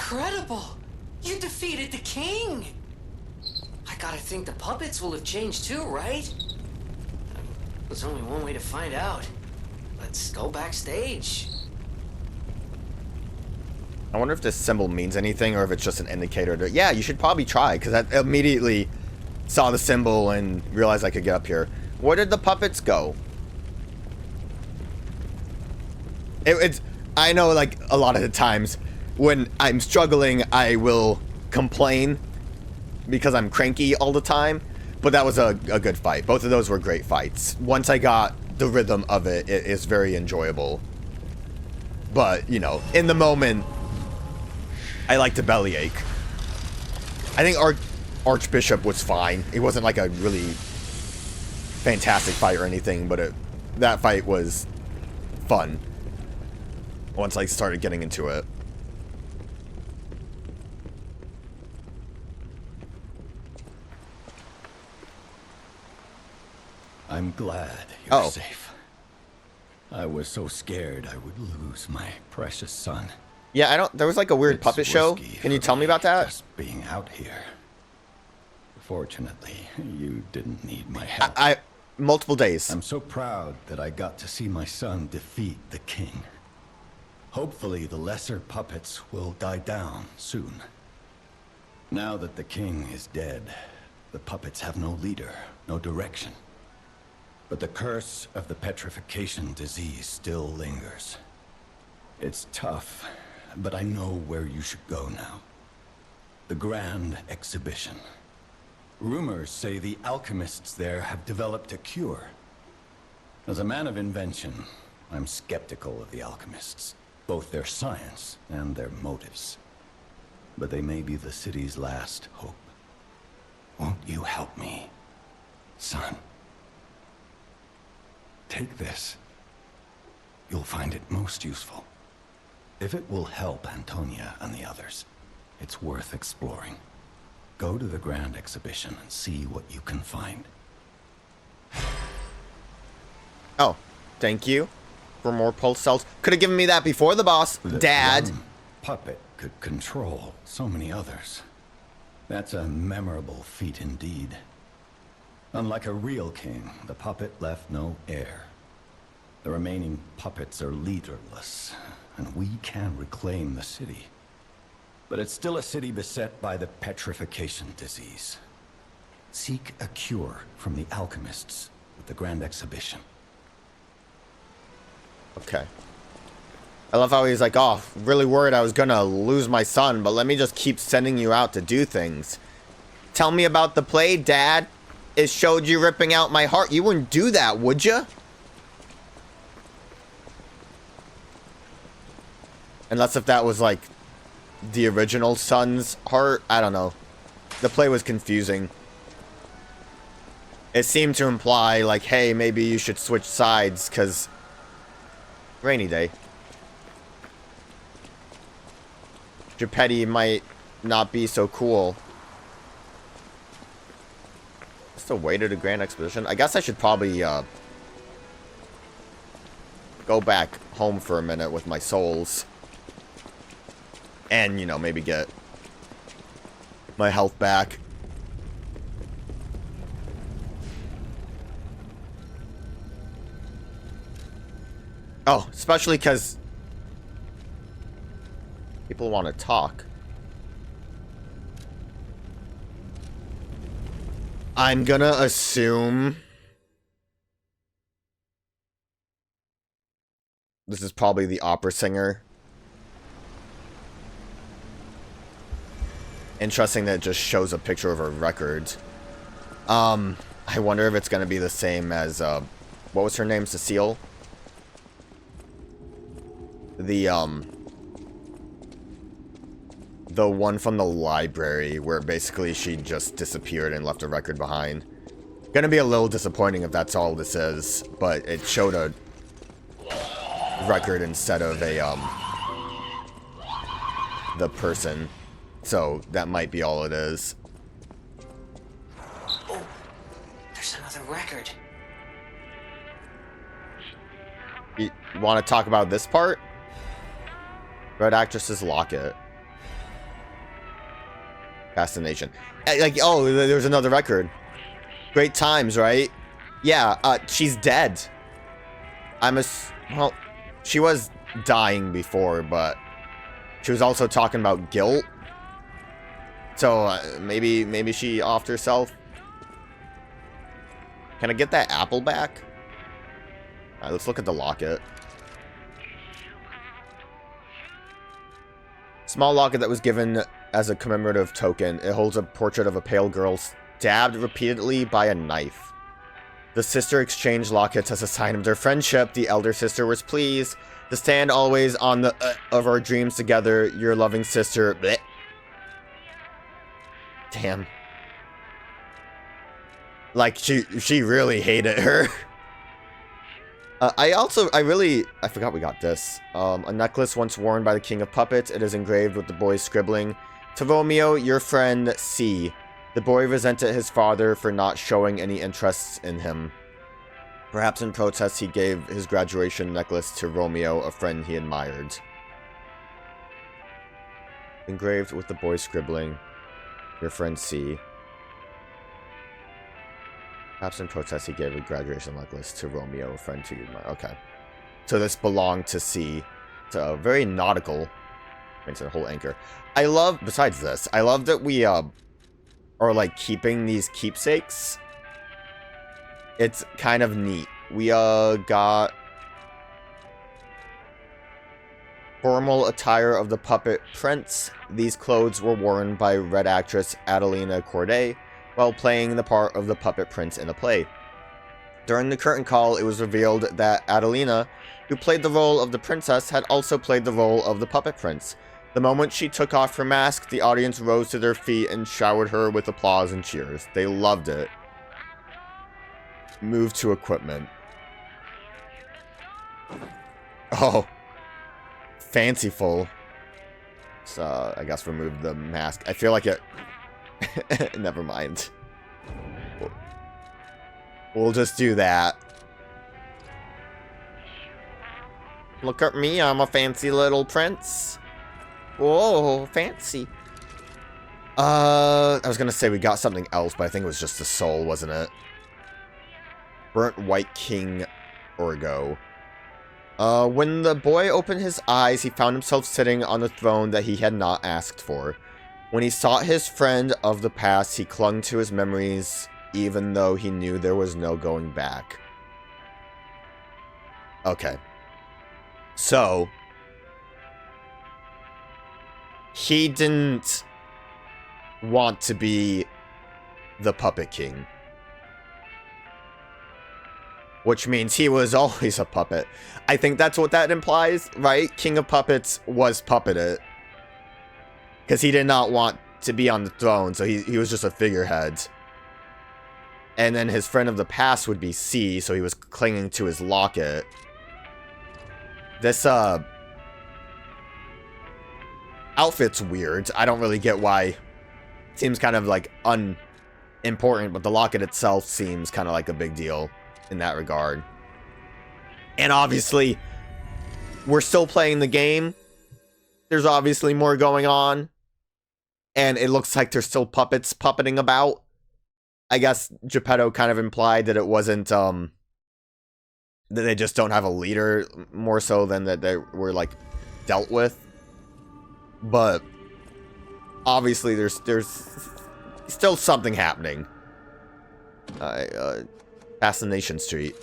incredible! You defeated the king! I gotta think the puppets will have changed too, right? There's only one way to find out. Let's go backstage. I wonder if this symbol means anything or if it's just an indicator to... Yeah, you should probably try, because I immediately saw the symbol and realized I could get up here. Where did the puppets go? It's... I know, like, a lot of the times when I'm struggling, I will complain because I'm cranky all the time. But that was a good fight. Both of those were great fights. Once I got the rhythm of it, it is very enjoyable. But, you know, in the moment, I like to bellyache. I think Archbishop was fine. It wasn't like a really fantastic fight or anything, but that fight was fun once I started getting into it. I'm glad you're safe. I was so scared I would lose my precious son. Yeah, I don't... There was like a weird puppet show. Can you tell me about that? Just being out here. Fortunately, you didn't need my help. Multiple days. I'm so proud that I got to see my son defeat the king. Hopefully the lesser puppets will die down soon. Now that the king is dead, the puppets have no leader, no direction. But the curse of the petrification disease still lingers. It's tough, but I know where you should go now. The Grand Exhibition. Rumors say the alchemists there have developed a cure. As a man of invention, I'm skeptical of the alchemists, both their science and their motives. But they may be the city's last hope. Won't you help me, son? Take this. You'll find it most useful. If it will help Antonia and the others, it's worth exploring. Go to the Grand Exhibition and see what you can find. Oh, thank you for more pulse cells. Could have given me that before the boss, Dad. One puppet could control so many others. That's a memorable feat indeed. Unlike a real king, the puppet left no heir. The remaining puppets are leaderless, and we can reclaim the city. But it's still a city beset by the petrification disease. Seek a cure from the alchemists with the Grand Exhibition. Okay. I love how he's like, oh, really worried I was gonna lose my son, but let me just keep sending you out to do things. Tell me about the play, Dad. It showed you ripping out my heart. You wouldn't do that, would you? Unless if that was like the original son's heart. I don't know. The play was confusing. It seemed to imply like, hey, maybe you should switch sides because rainy day. Geppetto might not be so cool. The way to the Grand Exhibition. I guess I should probably go back home for a minute with my souls. And, you know, maybe get my health back. Oh, especially because people want to talk. I'm gonna assume this is probably the opera singer. Interesting that it just shows a picture of her records. I wonder if it's gonna be the same as what was her name? Cecile? The one from the library where basically she just disappeared and left a record behind. Gonna be a little disappointing if that's all this is, but it showed a record instead of a the person. So that might be all it is. Oh, there's another record. You want to talk about this part? Red Actress's Locket. Fascination. Like, oh, there's another record. Great times, right? Yeah, she's dead. Well, she was dying before, but she was also talking about guilt. So, maybe she offed herself. Can I get that apple back? Alright, let's look at the locket. Small locket that was given as a commemorative token. It holds a portrait of a pale girl stabbed repeatedly by a knife. The sister exchanged lockets as a sign of their friendship. The elder sister was pleased to stand always on the of our dreams together. Your loving sister. Bleh. Damn. Like, she really hated her. I forgot we got this. A necklace once worn by the king of puppets. It is engraved with the boy's scribbling. To Romeo, your friend C. The boy resented his father for not showing any interest in him. Perhaps in protest, he gave his graduation necklace to Romeo, a friend he admired. Engraved with the boy's scribbling. Your friend C. Perhaps in protest, he gave a graduation necklace to Romeo, a friend he admired. Okay. So this belonged to C. It's a very nautical. It's a whole anchor. I love, besides this, I love that we, are like keeping these keepsakes. It's kind of neat. We got formal attire of the puppet prince. These clothes were worn by Red actress Adelina Corday while playing the part of the puppet prince in a play. During the curtain call, it was revealed that Adelina, who played the role of the princess, had also played the role of the puppet prince. The moment she took off her mask, the audience rose to their feet and showered her with applause and cheers. They loved it. Move to equipment. Oh. Fanciful. So, I guess remove the mask. I feel like it... Never mind. We'll just do that. Look at me, I'm a fancy little prince. Whoa, fancy. I was gonna say we got something else, but I think it was just the soul, wasn't it? Burnt White King Orgo. When the boy opened his eyes, he found himself sitting on the throne that he had not asked for. When he sought his friend of the past, he clung to his memories, even though he knew there was no going back. Okay. So, he didn't want to be the Puppet King. Which means he was always a puppet. I think that's what that implies, right? King of Puppets was puppeted. Because he did not want to be on the throne, so he was just a figurehead. And then his friend of the past would be C, so he was clinging to his locket. This, outfit's weird. I don't really get why. It seems kind of, like, unimportant, but the locket itself seems kind of like a big deal in that regard. And obviously, we're still playing the game. There's obviously more going on. And it looks like there's still puppets puppeting about. I guess Geppetto kind of implied that it wasn't, that they just don't have a leader, more so than that they were, like, dealt with. But obviously there's still something happening. Fascination Street.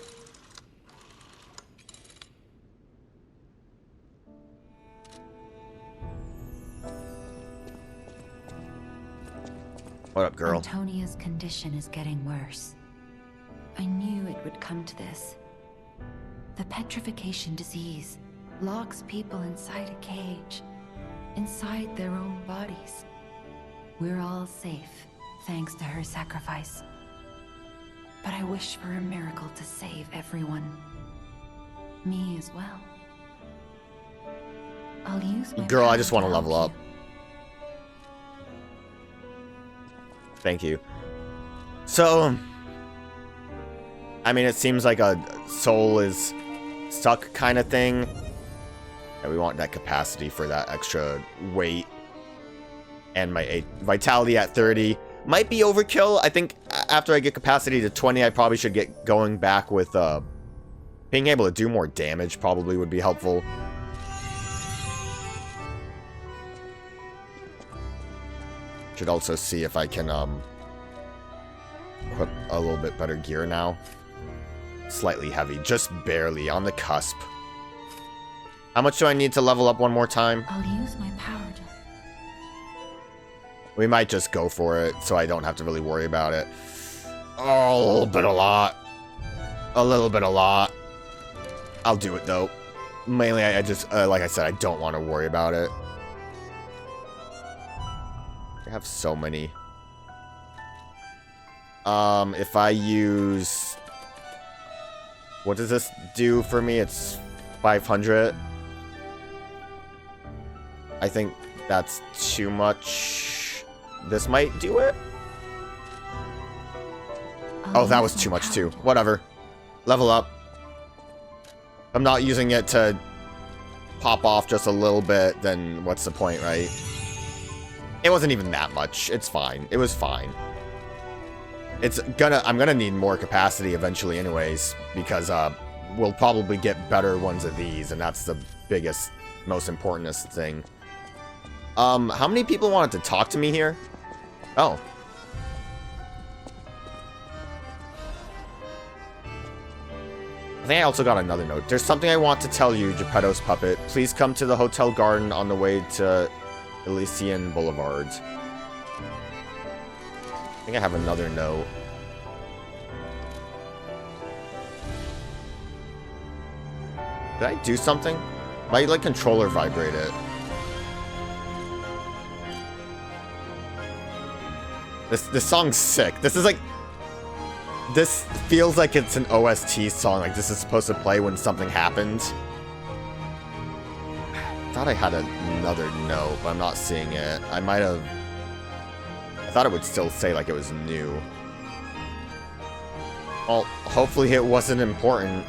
What up, girl? Antonia's condition is getting worse. I knew it would come to this. The petrification disease locks people inside a cage, inside their own bodies. We're all safe, thanks to her sacrifice. But I wish for a miracle to save everyone. Me as well. I'll use my Girl, I power just want to help level up. you. Thank you. So, I mean, it seems like a soul is stuck kind of thing. And we want that capacity for that extra weight. And my vitality at 30 might be overkill. I think after I get capacity to 20, I probably should get going back with being able to do more damage. Probably would be helpful. Should also see if I can put a little bit better gear now. Slightly heavy, just barely on the cusp. How much do I need to level up one more time? I'll use my power to... We might just go for it, so I don't have to really worry about it. Oh, a little bit a lot. A little bit a lot. I'll do it, though. Mainly, I just, like I said, I don't want to worry about it. I have so many. If I use... What does this do for me? It's 500. I think that's too much. This might do it. Oh, that was too much too. Whatever. Level up. I'm not using it to pop off just a little bit, then what's the point, right? It wasn't even that much. It's fine. It was fine. I'm gonna need more capacity eventually anyways, because we'll probably get better ones of these, and that's the biggest, most importantest thing. How many people wanted to talk to me here? Oh. I think I also got another note. There's something I want to tell you, Geppetto's puppet. Please come to the hotel garden on the way to Elysian Boulevard. I think I have another note. Did I do something? My, like, controller vibrated. This song's sick. This is like... This feels like it's an OST song. Like, this is supposed to play when something happens. I thought I had another note, but I'm not seeing it. I might have... I thought it would still say, like, it was new. Well, hopefully it wasn't important.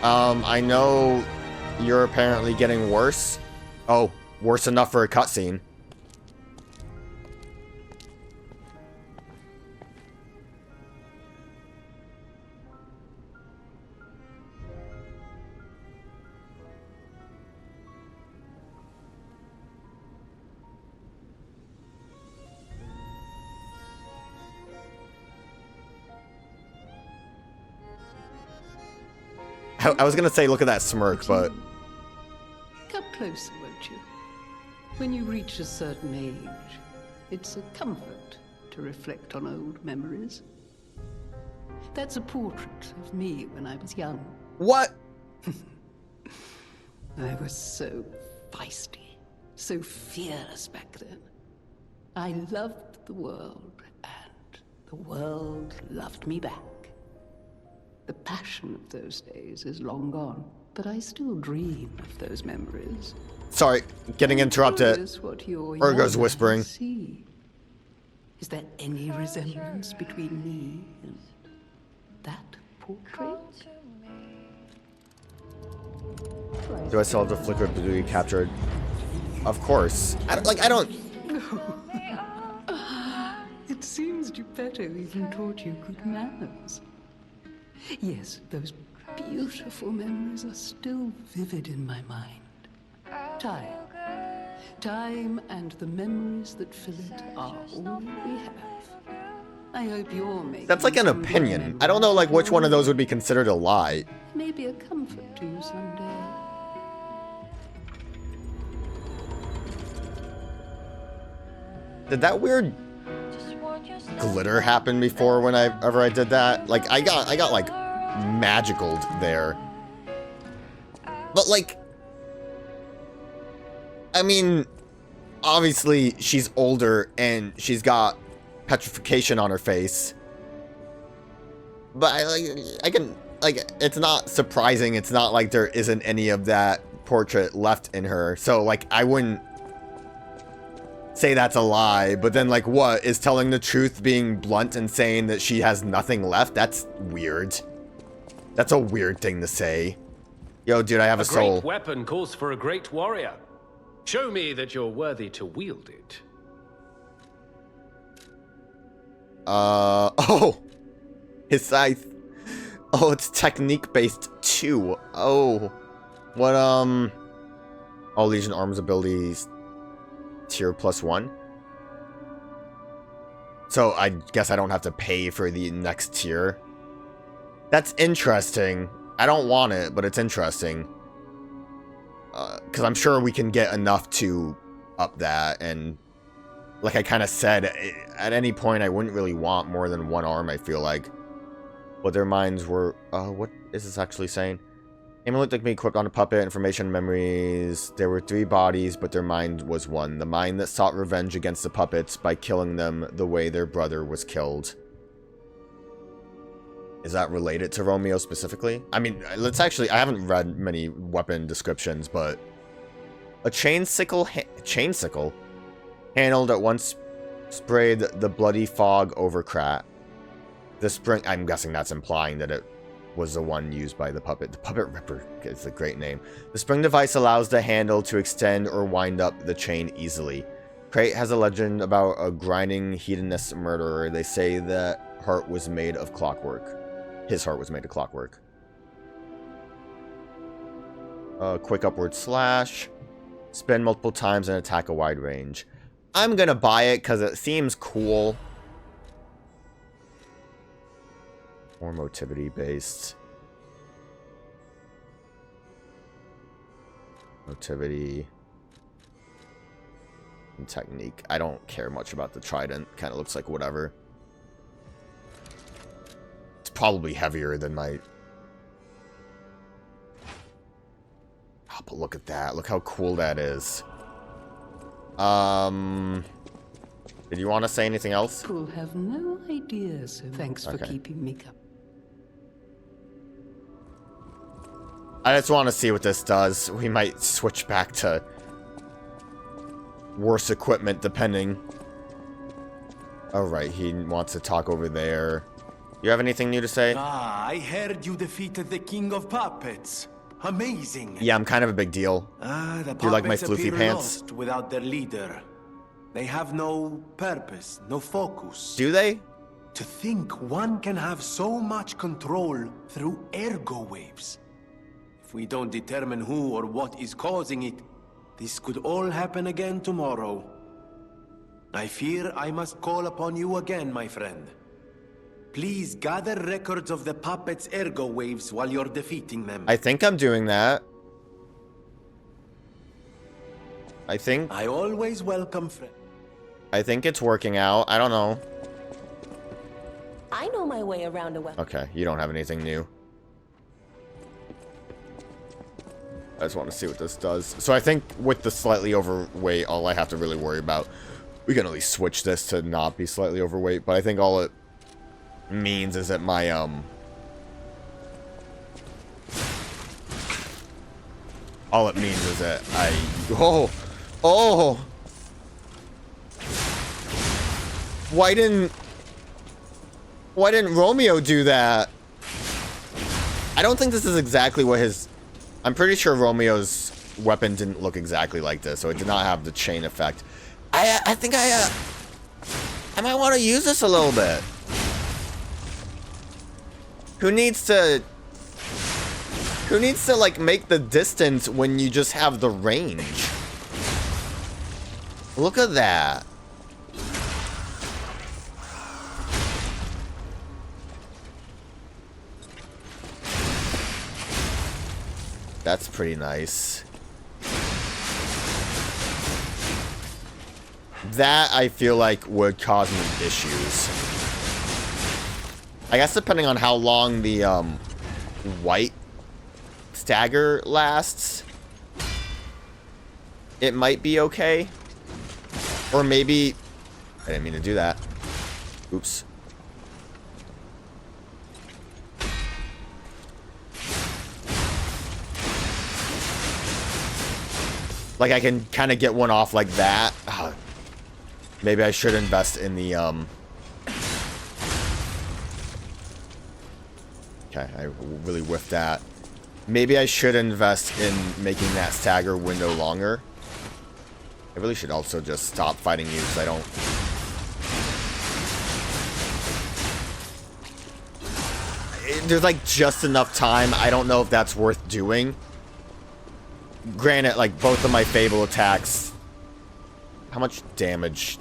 I know you're apparently getting worse. Oh, worse enough for a cutscene. I was gonna say, look at that smirk, but... Come closer, won't you? When you reach a certain age, it's a comfort to reflect on old memories. That's a portrait of me when I was young. What? I was so feisty, so fearless back then. I loved the world, and the world loved me back. The passion of those days is long gone, but I still dream of those memories. Sorry, getting interrupted. Urgo's whispering. See. Is there any resemblance between me and that portrait? Do I still have the flicker of blue you captured? Of course. I don't... It seems Geppetto even taught you good manners. Yes, those beautiful memories are still vivid in my mind. Time and the memories that fill it are all we have. I hope you're making... That's like an opinion. I don't know, like, which one of those would be considered a lie. Maybe a comfort to you someday. Did that weird glitter happen before whenever I did that? Like, I got like magicaled there. But like, I mean, obviously she's older and she's got petrification on her face. But I can, like, it's not surprising. It's not like there isn't any of that portrait left in her. So like, I wouldn't say that's a lie, but then like, what is telling the truth being blunt and saying that she has nothing left? That's weird. That's a weird thing to say. Yo, dude, I have a soul. A great weapon calls for a great warrior. Show me that you're worthy to wield it. Oh! His scythe. Oh, it's technique-based too. Oh. What, all Legion arms abilities tier +1. So I guess I don't have to pay for the next tier. That's interesting. I don't want it, but it's interesting. Because I'm sure we can get enough to up that, and like I kind of said, at any point I wouldn't really want more than one arm, I feel like. But their minds were... what is this actually saying? Amulet that can be equipped on a puppet, information, memories. There were 3 bodies, but their mind was one. The mind that sought revenge against the puppets by killing them the way their brother was killed. Is that related to Romeo specifically? I mean, let's actually... I haven't read many weapon descriptions, but... A chain sickle handled at once sprayed the bloody fog over Krat. The spring... I'm guessing that's implying that it was the one used by the puppet. The Puppet Ripper is a great name. The spring device allows the handle to extend or wind up the chain easily. Krat has a legend about a grinding hedonist murderer. They say that heart was made of clockwork. His heart was made of clockwork. Quick upward slash. Spin multiple times and attack a wide range. I'm gonna buy it because it seems cool. More motivity based. Motivity. And technique. I don't care much about the trident. Kind of looks like whatever. It's probably heavier than my... Oh, but look at that. Look how cool that is. Did you want to say anything else? People have no idea, so thanks for keeping me up. I just want to see what this does. We might switch back to worse equipment, depending. Alright, he wants to talk over there. You have anything new to say? Ah, I heard you defeated the King of Puppets. Amazing. Yeah, I'm kind of a big deal. The Do you like my puppets floofy appear pants? lost without their leader. They have no purpose, no focus. Do they? To think one can have so much control through ergo waves. If we don't determine who or what is causing it, this could all happen again tomorrow. I fear I must call upon you again, my friend. Please gather records of the puppets' ergo waves while you're defeating them. I think I'm doing that. I think I always welcome friends. I think it's working out. I don't know. I know my way around a well. Okay, you don't have anything new. I just want to see what this does. So I think with the slightly overweight, all I have to really worry about... We can at least switch this to not be slightly overweight, but I think all it means is that my, all it means is that I... Oh! Oh! Why didn't Romeo do that? I don't think this is exactly what his... I'm pretty sure Romeo's weapon didn't look exactly like this, so it did not have the chain effect. I think I might want to use this a little bit. Who needs to, like, make the distance when you just have the range? Look at that. That's pretty nice. That, I feel like, would cause me issues. I guess depending on how long the, white stagger lasts, it might be okay. Or maybe... I didn't mean to do that. Oops. Like, I can kind of get one off like that. Oh, maybe I should invest in the, Okay, I really whiffed that. Maybe I should invest in making that stagger window longer. I really should also just stop fighting you because I don't... There's like just enough time. I don't know if that's worth doing. Granted, like both of my Fable attacks... How much damage?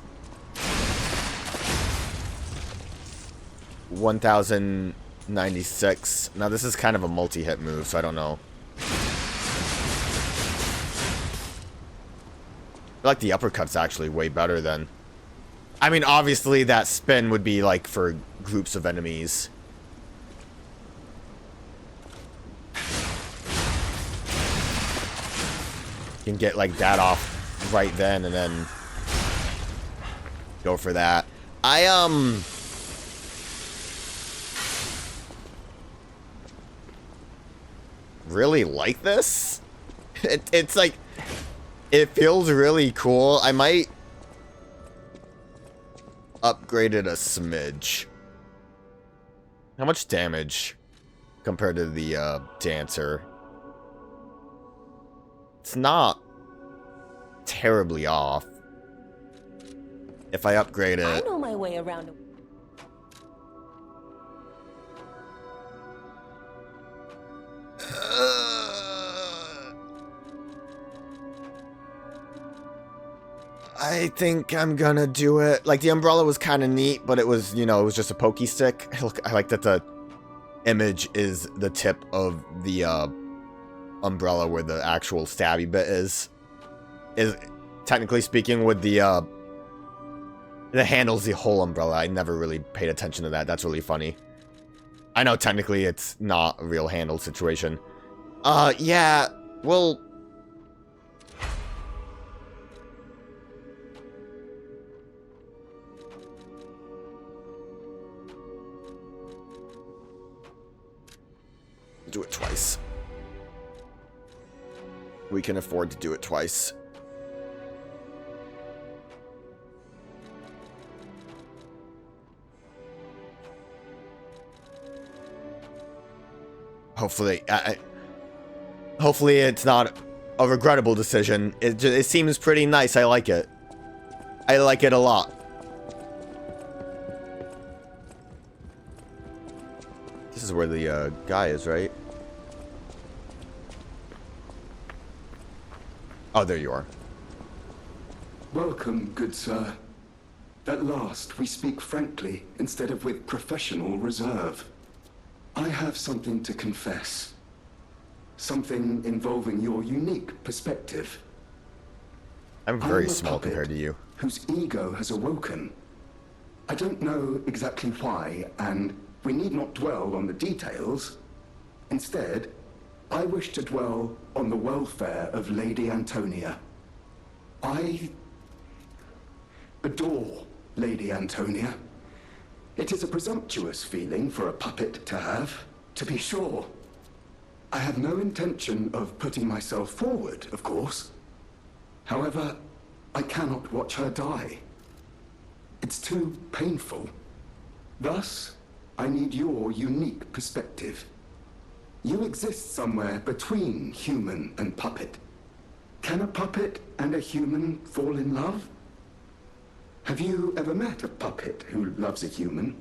1,096. Now this is kind of a multi-hit move, so I don't know. I feel like the uppercut's actually way better than... I mean, obviously that spin would be like for groups of enemies. You can get like that off right then and then go for that. I really like this. It's like, it feels really cool. I might upgrade it a smidge. How much damage compared to the dancer? It's not terribly off. If I upgrade it, I know my way around. I think I'm gonna do it. Like, the umbrella was kind of neat, but it was, you know, it was just a pokey stick. I like that the image is the tip of the umbrella where the actual stabby bit is technically speaking, with the handle's the whole umbrella. I never really paid attention to that. That's really funny. I know technically it's not a real handle situation. Yeah, well... do it twice. We can afford to do it twice. Hopefully, hopefully it's not a regrettable decision. It seems pretty nice. I like it. I like it a lot. This is where the guy is, right? Oh, there you are. Welcome, good sir. At last, we speak frankly instead of with professional reserve. I have something to confess. Something involving your unique perspective. I'm very small compared to you. Whose ego has awoken. I don't know exactly why, and we need not dwell on the details. Instead, I wish to dwell on the welfare of Lady Antonia. I adore Lady Antonia. It is a presumptuous feeling for a puppet to have, to be sure. I have no intention of putting myself forward, of course. However, I cannot watch her die. It's too painful. Thus, I need your unique perspective. You exist somewhere between human and puppet. Can a puppet and a human fall in love? Have you ever met a puppet who loves a human?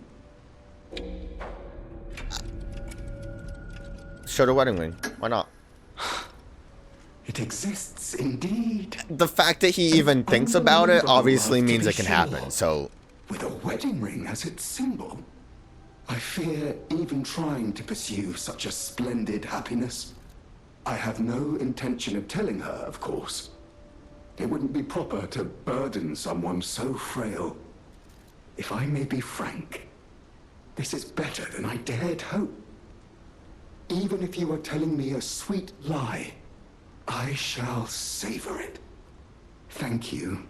Show the wedding ring. Why not? It exists indeed. The fact that he even thinks about it obviously means it can happen, so... With a wedding ring as its symbol, I fear even trying to pursue such a splendid happiness. I have no intention of telling her, of course. It wouldn't be proper to burden someone so frail. If I may be frank, this is better than I dared hope. Even if you are telling me a sweet lie, I shall savor it. Thank you.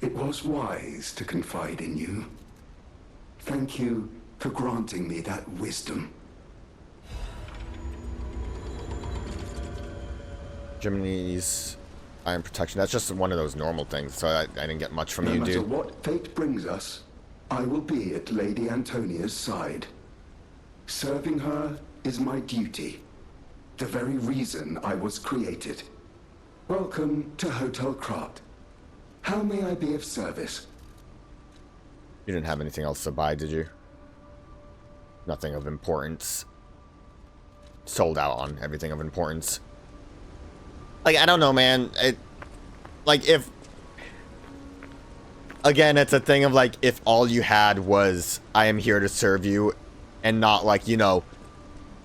It was wise to confide in you. Thank you for granting me that wisdom. Germany's iron protection. That's just one of those normal things, so I didn't get much from you, dude. No matter what fate brings us, I will be at Lady Antonia's side. Serving her is my duty. The very reason I was created. Welcome to Hotel Krat, How may I be of service? You didn't have anything else to buy, did you? Nothing of importance. Sold out on everything of importance. Like, I don't know, man. Like, if... Again, it's a thing of, like, if all you had was, I am here to serve you, and not, like, you know,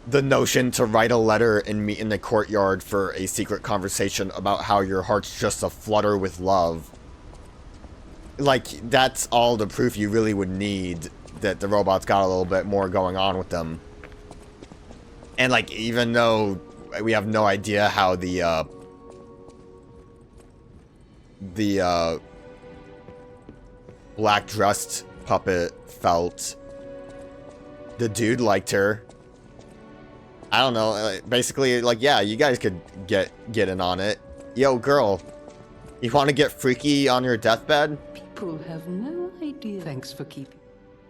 the notion to write a letter and meet in the courtyard for a secret conversation about how your heart's just aflutter with love. Like, that's all the proof you really would need that the robots got a little bit more going on with them. And, like, even though we have no idea how the black-dressed puppet felt, the dude liked her. I don't know, basically, like, yeah, you guys could get in on it. Yo, girl, you want to get freaky on your deathbed? People have no idea. Thanks for keeping.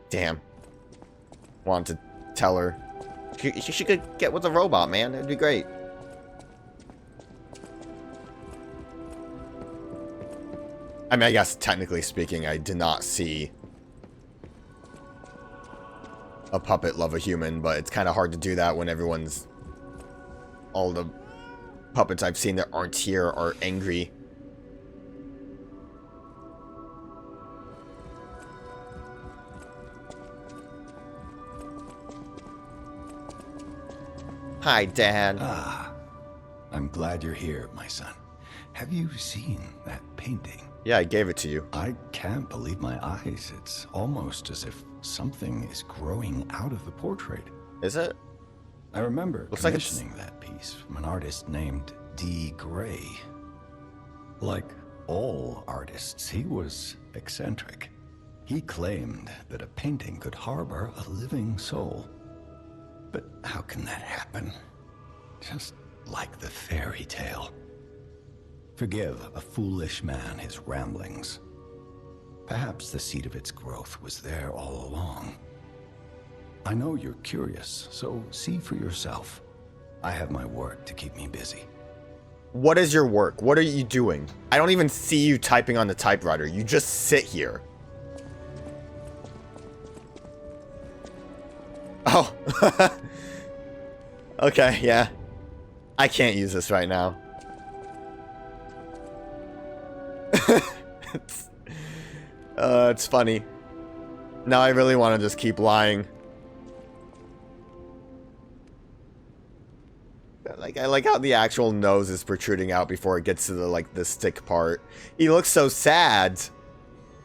Damn. Wanted to tell her. She could get with a robot, man. It'd be great. I mean, I guess, technically speaking, I did not see a puppet love a human, but it's kind of hard to do that when everyone's... All the puppets I've seen that aren't here are angry. Hi, Dad. Ah, I'm glad you're here, my son. Have you seen that painting? Yeah, I gave it to you. I can't believe my eyes. It's almost as if something is growing out of the portrait. Is it? I remember Looks like commissioning that piece from an artist named D. Gray. Like all artists, he was eccentric. He claimed that a painting could harbor a living soul. But how can that happen? Just like the fairy tale. Forgive a foolish man his ramblings. Perhaps the seed of its growth was there all along. I know you're curious, so see for yourself. I have my work to keep me busy. What is your work? What are you doing? I don't even see you typing on the typewriter. You just sit here. Oh. Okay, yeah. I can't use this right now. It's funny. Now I really want to just keep lying. Like, I like how the actual nose is protruding out before it gets to the, like, the stick part. He looks so sad.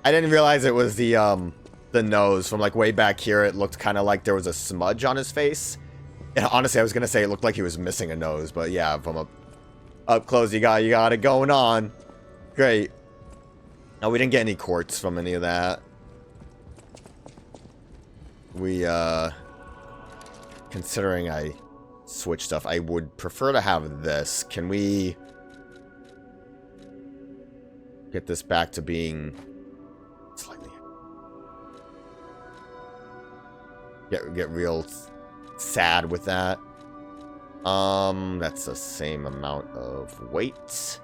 I didn't realize it was the nose. From, like, way back here, it looked kind of like there was a smudge on his face. And honestly, I was gonna say it looked like he was missing a nose, but yeah, from up close, you got it going on. Great. No, we didn't get any quartz from any of that. We, considering I switch stuff, I would prefer to have this. Can we get this back to being slightly... Get real sad with that. That's the same amount of weight.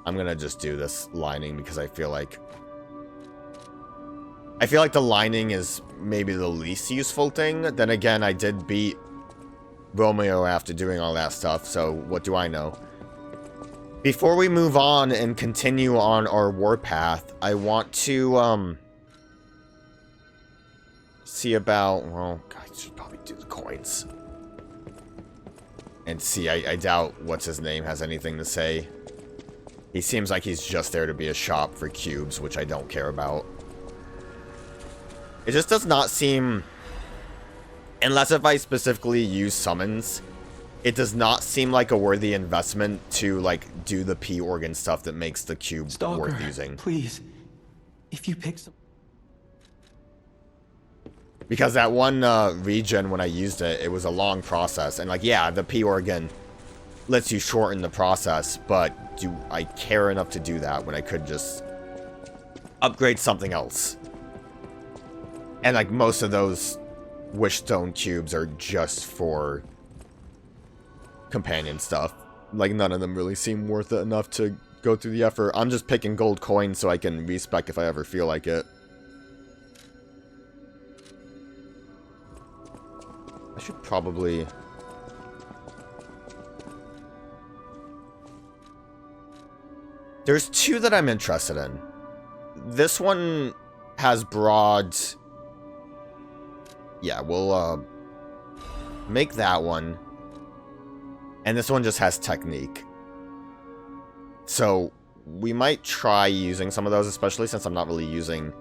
I'm gonna just do this lining because I feel like the lining is maybe the least useful thing. Then again, I did beat Romeo after doing all that stuff, so what do I know? Before we move on and continue on our warpath, I want to see about, well, I should probably do the coins. And see, I doubt what's his name has anything to say. He seems like he's just there to be a shop for cubes, which I don't care about. It just does not seem... Unless if I specifically use summons, it does not seem like a worthy investment to, like, do the P organ stuff that makes the cube worth using. Please, if you pick some... Because that one regen, when I used it, it was a long process. And, like, yeah, the P organ lets you shorten the process, but do I care enough to do that when I could just upgrade something else? And, like, most of those Wishstone cubes are just for companion stuff. Like, none of them really seem worth it enough to go through the effort. I'm just picking gold coins so I can respec if I ever feel like it. I should probably... There's two that I'm interested in. This one has broad... Yeah, we'll make that one. And this one just has technique. So, we might try using some of those, especially since I'm not really using...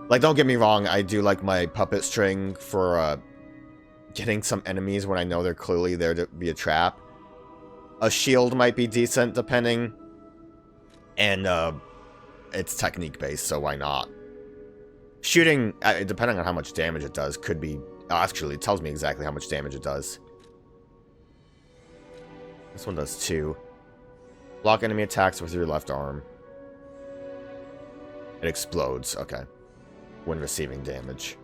Like, don't get me wrong, I do like my puppet string for getting some enemies when I know they're clearly there to be a trap. A shield might be decent, depending. And, it's technique-based, so why not? Shooting, depending on how much damage it does, could be... Actually, it tells me exactly how much damage it does. This one does 2. Block enemy attacks with your left arm. It explodes, okay. When receiving damage.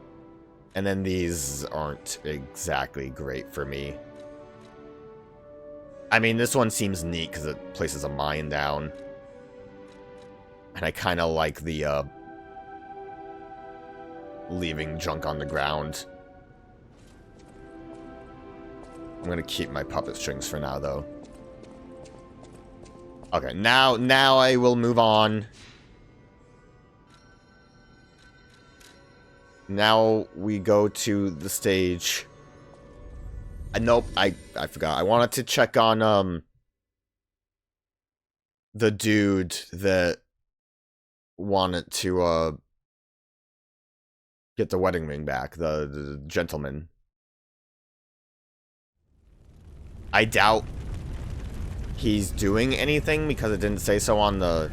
And then these aren't exactly great for me. I mean, this one seems neat because it places a mine down. And I kind of like the, leaving junk on the ground. I'm going to keep my puppet strings for now, though. Okay, now I will move on. Now we go to the stage. Nope, I forgot. I wanted to check on, the dude that wanted to, get the wedding ring back. The gentleman. I doubt he's doing anything because it didn't say so on the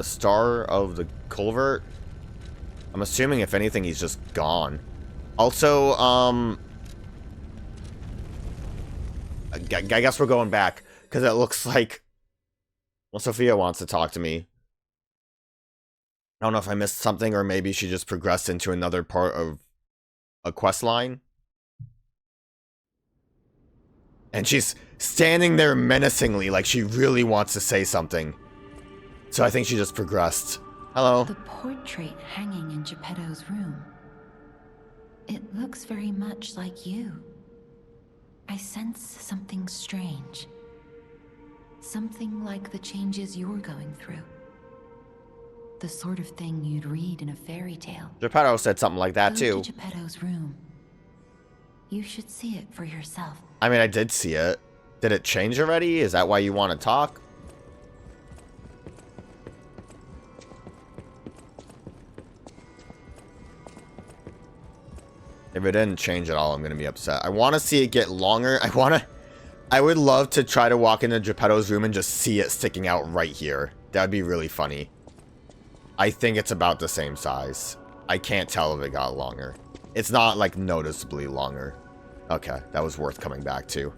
star of the culvert. I'm assuming if anything he's just gone. Also, I guess we're going back because it looks like, well, Sophia wants to talk to me. I don't know if I missed something or maybe she just progressed into another part of a quest line. And she's standing there menacingly like she really wants to say something. So I think she just progressed. Hello. The portrait hanging in Geppetto's room. It looks very much like you. I sense something strange. Something like the changes you're going through. The sort of thing you'd read in a fairy tale. Geppetto said something like that too. Go to Geppetto's room. You should see it for yourself. I mean, I did see it. Did it change already? Is that why you want to talk? If it didn't change at all, I'm going to be upset. I want to see it get longer. I would love to try to walk into Geppetto's room and just see it sticking out right here. That would be really funny. I think it's about the same size. I can't tell if it got longer. It's not, like, noticeably longer. Okay, that was worth coming back to.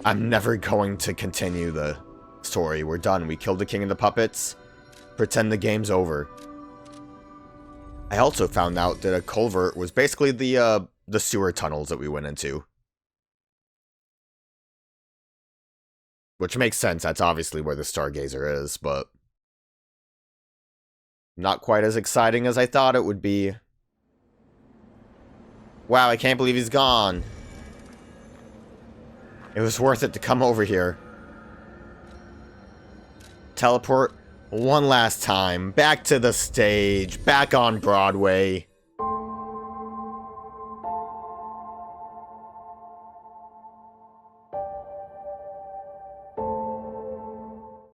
I'm never going to continue the story. We're done. We killed the king of the puppets. Pretend the game's over. I also found out that a culvert was basically the sewer tunnels that we went into. Which makes sense. That's obviously where the Stargazer is, but... not quite as exciting as I thought it would be. Wow, I can't believe he's gone. It was worth it to come over here. Teleport one last time. Back to the stage. Back on Broadway.